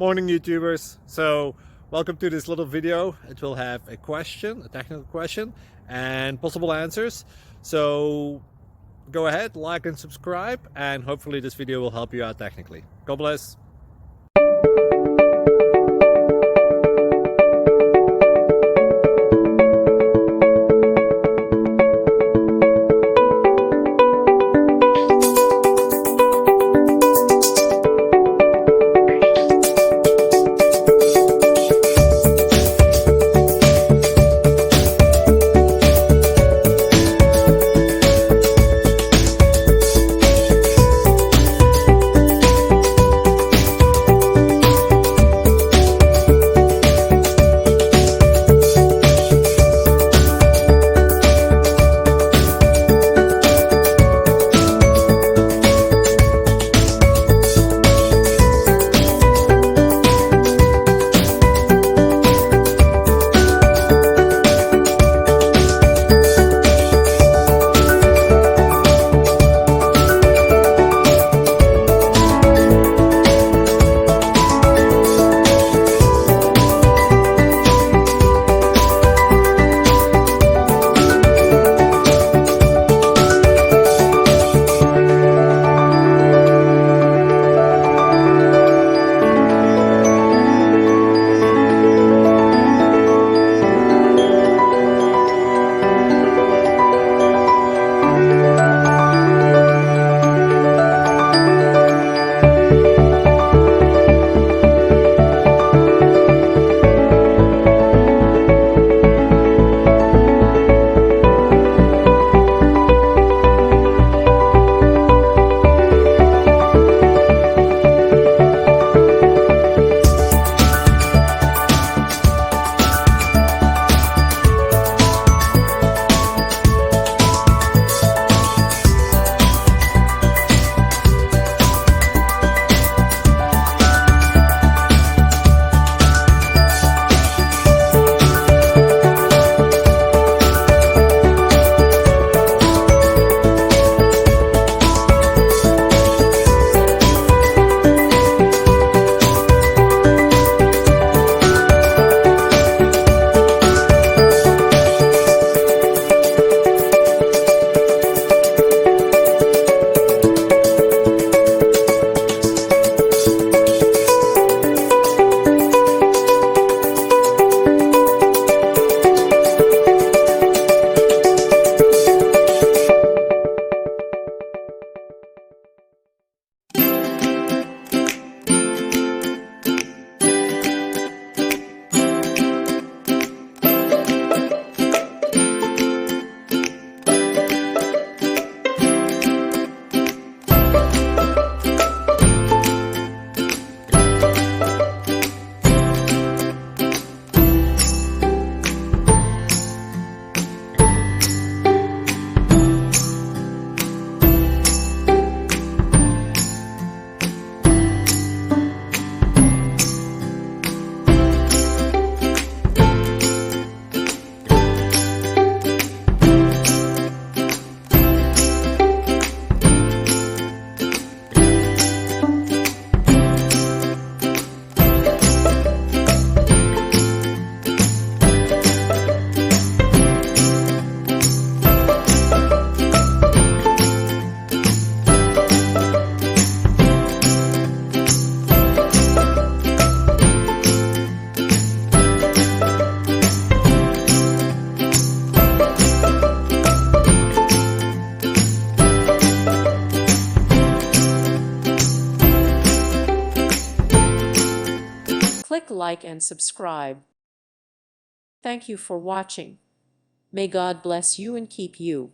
Morning YouTubers. So welcome to this little video. It will have a question, a technical question, and possible answers. So go ahead, like and subscribe, and hopefully this video will help you out technically. God bless. Click like and subscribe. Thank you for watching. May God bless you and keep you.